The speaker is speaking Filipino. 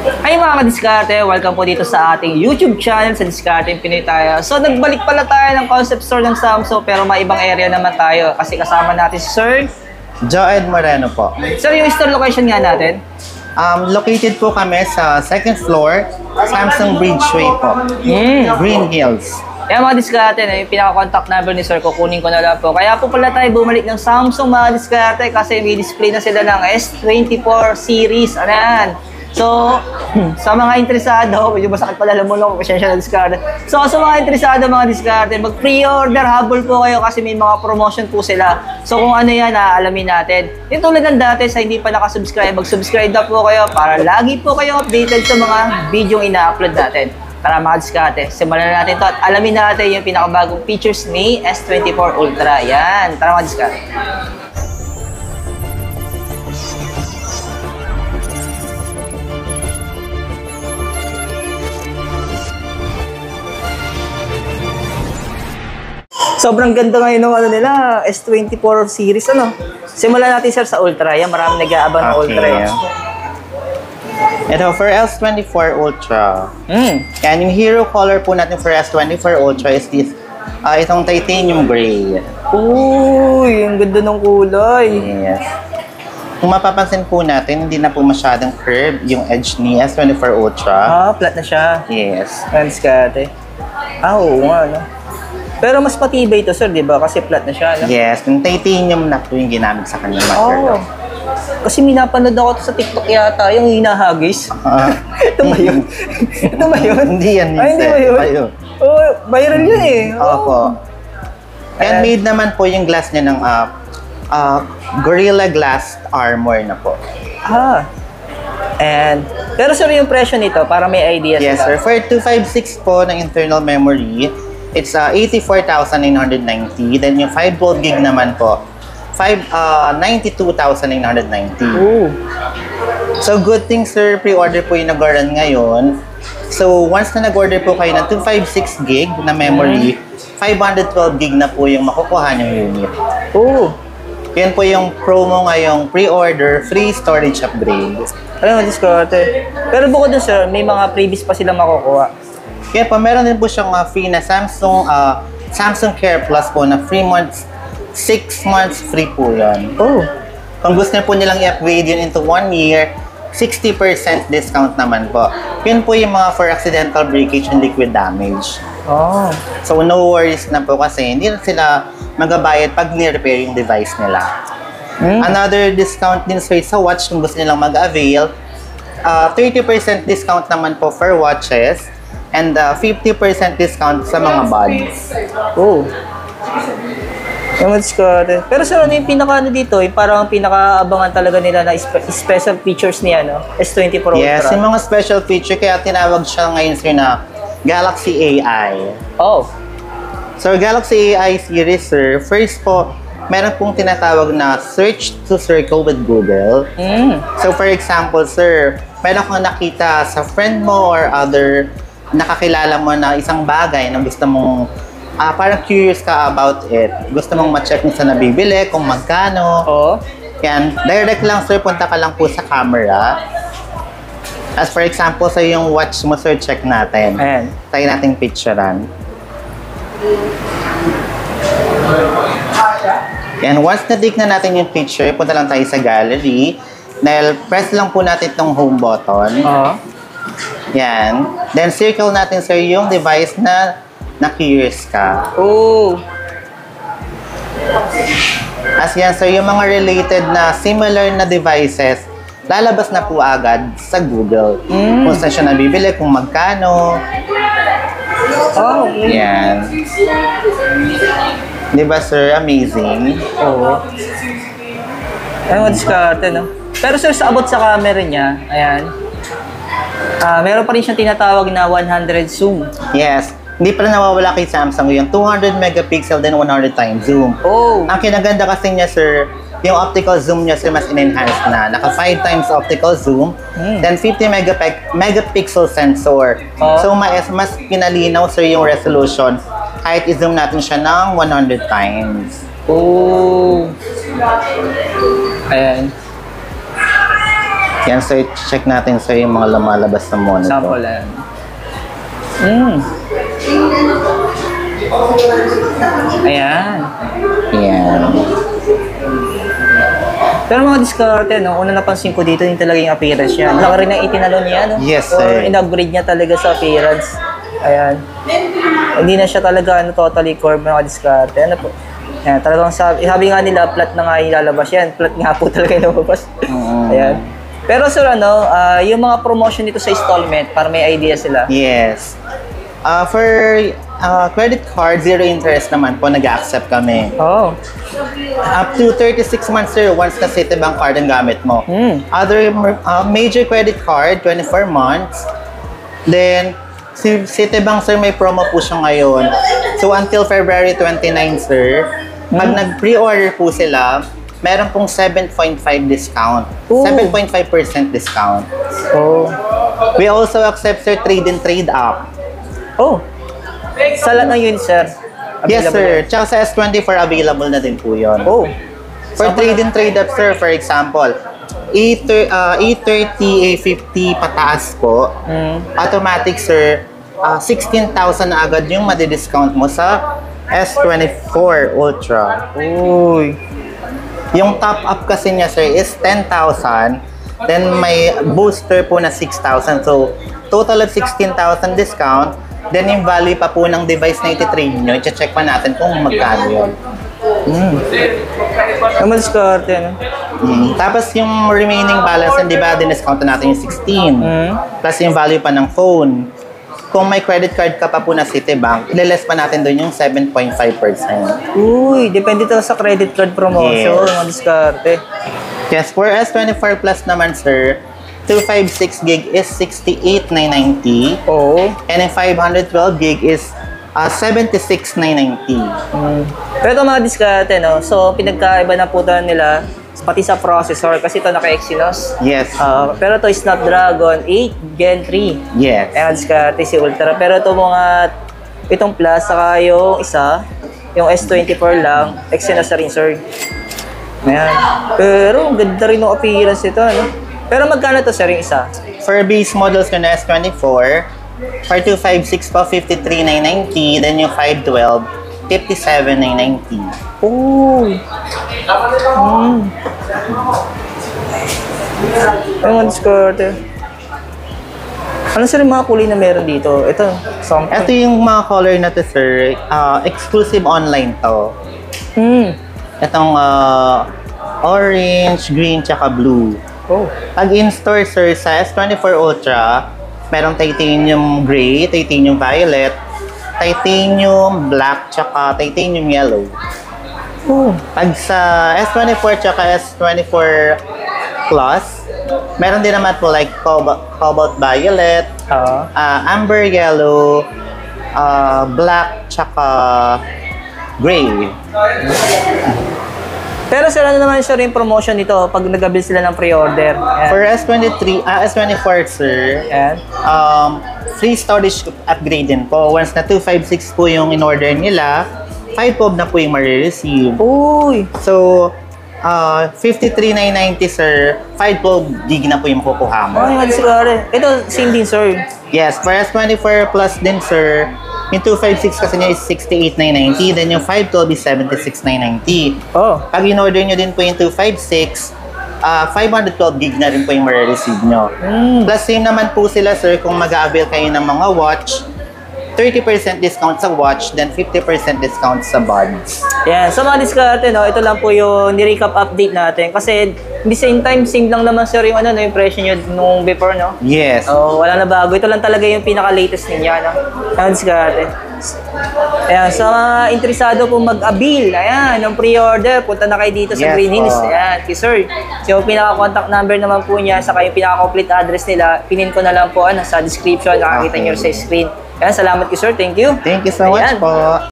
Ay mga kadiskarte, welcome po dito sa ating YouTube channel sa Diskarte Pinoy tayo. So nagbalik pala tayo ng concept store ng Samsung pero may ibang area naman tayo kasi kasama natin si Sir Joed Moreno po. Sir, yung store location nga natin? Located po kami sa second floor, Samsung Bridgeway po. Green Hills. Kaya mga diskarte, yung pinaka-contact number ni Sir, kukunin ko na lang po. Kaya po pala tayo bumalik ng Samsung mga diskarte kasi may display na sila ng S24 series. Ano yan? So, sa mga interesado, medyo masakit pala alam mo lang, pasensya na diskarte. So, sa mga interesado mga diskarte, mag-pre-order, habol po kayo kasi may mga promotion po sila. So, kung ano yan, alamin natin. Yung tulad ng dati, sa hindi pa nakasubscribe, mag-subscribe na po kayo para lagi po kayo updated sa mga video ina-upload natin. Tara mga diskarte, simulan na natin to at alamin natin yung pinakabagong features ni S24 Ultra. Yan, tara mga diskarte. Sobrang ganda ngayon ng ano nila, S24 series ano. Simulan natin sir sa Ultra. Yan, maraming nag-aabang ng Ultra. Yan. Ito, for S24 Ultra. Yan, yung hero color po natin for S24 Ultra is this, itong titanium gray. Uy, ang ganda ng kulay. Yes. Kung mapapansin po natin, hindi na po masyadong curve yung edge ni S24 Ultra. Flat na siya. Yes. Diskarte. Oo nga, no? Pero mas patibay ito, sir, di ba? Kasi flat na siya, no? Yes, yung titanium na po yung ginamit sa kanyang material. Kasi minapanood ako sa TikTok yata, yung hinahagis. Ito ba yun? Ito ba yun? Hindi yan, Ay, hindi ba yun? Ayun. Oh, viral yun eh. Opo. And made naman po yung glass niya ng Gorilla Glass armor na po. And, pero sir, yung presyo nito, para may idea yes, sir. For 256 po ng internal memory, it's 84,990. Then yung 512 gig naman po, 92,990. So good thing sir, pre-order po yung nag-run ngayon. So once na nag-order po kayo ng 256 gig na memory, 512 gig na po yung makukuha ng unit. Yan po yung promo ngayong pre-order, free storage upgrade. Alam mo, diskarte. Pero bukod dun sir, may mga previous pa silang makukuha. Kaya po, meron din po siyang free na Samsung Care Plus po na 3 months, 6 months free po yan. Kung gusto niyo po nilang i-upgrade yun into 1 year, 60% discount naman po. Yun po yung mga for accidental breakage and liquid damage. So no worries na po kasi hindi na sila magabayad pag ni-repair yung device nila. Another discount din sa watch kung gusto nilang mag-avail, 30% discount naman po for watches and 50% discount sa mga buds. Pero sir, ano yung pinaka dito? Yung parang pinaka-abangan talaga nila na special features niya, no? S24 Ultra. Yes, yung mga special feature, kaya tinawag siya ngayon sir na Galaxy AI. So, Galaxy AI series, sir, first po, meron pong tinatawag na Search to Circle with Google. So, for example, sir, meron kang nakita sa friend mo or other nakakilala mo na isang bagay na gusto mong parang curious ka about it. Gusto mong ma-check kung saan nabibili, kung magkano. Yan, direct lang sir, punta ka lang po sa camera. As for example, sa yung watch mo sir, check natin. Tayo nating picturean. Yan, once na-take na natin yung picture, punta lang tayo sa gallery. Dahil press lang po natin itong home button. Yan. Then circle natin sir yung device na na-curious ka. As yan sir, yung mga related na similar na devices, lalabas na po agad sa Google. Kung saan siya nabibili, kung magkano. Yan. Diba sir, amazing? Ay, madiskarte, no? Pero sir, sa abot sa camera niya, ayan, meron pa rin siyang tinatawag na 100 zoom. Yes. Hindi pa rin nawawala kay Samsung yung 200 megapixel then 100 times zoom. Ang kinaganda kasi niya sir, yung optical zoom niya sir mas in-enhance na. Naka 5 times optical zoom, then 50 megapixel sensor. So mas pinalinaw sir yung resolution kahit i-zoom natin siya ng 100 times. Ayan. Yan, so check natin sa yung mga lumalabas sa monitor. Sample yan. Ayan. Yan. Pero mga diskarte, no? Una napansin ko dito yung talaga yung appearance niya. Laka rin ang itinalo niya, no? Yes, Or sir. in-upgrade niya talaga sa appearance. Ayan. Hindi na siya talaga totally curved mga diskarte. Ano po? Ayan, talagang sabi nga nila, flat na nga yung lalabas yan. Flat nga po talaga yung lumabas. Ayan. Pero sir, yung mga promotion dito sa installment, para may idea sila. Yes. For credit card, 0 interest naman po, nag-accept kami. Oh. Up to 36 months, sir, once na Citibank card ang gamit mo. Other major credit card, 24 months. Then, Citibank, sir, may promo po siya ngayon. So, until February 29, sir, pag nag-pre-order po sila, meron pong 7.5 discount. Ooh. 7.5% discount. Oh. We also accept, sir, trade in trade up. Oh. Sa lahat ng yun, sir. Yes, Available sir. yan. Tsaka sa S24, available na din po yun. Oh. For trade in trade up, sir, for example, E30, A50 pataas po, automatic, sir, 16,000 na agad yung madi-discount mo sa S24 Ultra. Uy. Yung top up kasi niya, sir, is 10,000. Then may booster po na 6,000. So, total of 16,000 discount. Then yung value pa po ng device na iti-trade nyo, i-check pa natin kung magkano yun. Ang madiskarte, no? Tapos yung remaining balance, di ba, din-discount na natin yung 16. Plus yung value pa ng phone. Kung may credit card ka pa po na Citibank, ililess pa natin doon yung 7.5%. Uy, depende to sa credit card promotion, Yes. mga diskarte. Yes, for S24 Plus naman, sir, 256 gig is 68,990. Oo. And yung 512 gig is 76,990. Pero ito mga diskarte, no? So, pinagkaiba na po nila pati sa processor kasi ito naka-Exynos. Yes. Pero ito Snapdragon 8 Gen 3. Yes. Ayan, diskarte si Ultra. Pero ito itong Plus, saka yung isa, yung S24 lang, Exynos na rin, sir. Ayan. Pero, ang ganda rin yung appearance ito, ano? Pero magkano to, sir, yung isa? For base models ko na S24, for 256 po, 53,990. Then yung 512, 57,990. Uy! Ay, mga diskarte. Ano sir yung mga kulay na meron dito? Ito, something. Ito yung mga color na to, sir. Exclusive online to. Itong orange, green, tsaka blue. Oh. Pag in-store, sir, sa S24 Ultra, merong titanium gray, titanium violet, titanium black, tsaka titanium yellow. Oh. Pag sa S24 tsaka S24 Plus, meron din naman po like cobalt violet, amber yellow, black, tsaka gray. Pero sir, ano naman sir yung promotion nito pag nag-avail sila ng pre-order? For S24, sir, Ayan. free storage upgrade din po. Once na 256 po yung in-order nila, 5 po na po yung marireceive. Uy! So, 53,990, sir, 5 gig na po yung makukuha mo. Ay, mga diskarte. Ito, same din sir. Yes, for S24 Plus din, sir, yung 256 kasi niya is 68,990, then yung 512 is 76,990. Oh. Pag in-order nyo din po yung 256, 512 gig na rin po yung marireceive nyo. Plus, same naman po sila, sir, kung mag-avail kayo ng mga watch, 30% discount sa watch, then 50% discount sa buds. Yan. So mga diskarte, no, ito lang po yung ni-recap update natin. Kasi, the same time, same lang naman sir yung, yung presyo nyo nung before, no? Yes. Oh, wala na bago. Ito lang talaga yung pinaka-latest niya, no? Mga diskarte. Ayan, sa mga interesado pong mag-avail, ayan, ng pre-order, punta na kayo dito sa Yes, Green Hills. po. Ayan, kay sir. So, yung pinaka-contact number naman po niya, saka yung pinaka-complete address nila, pinin ko na lang po sa description, nakakita nyo sa screen. Ayan, salamat kay sir. Thank you. Thank you so much Ayan. po.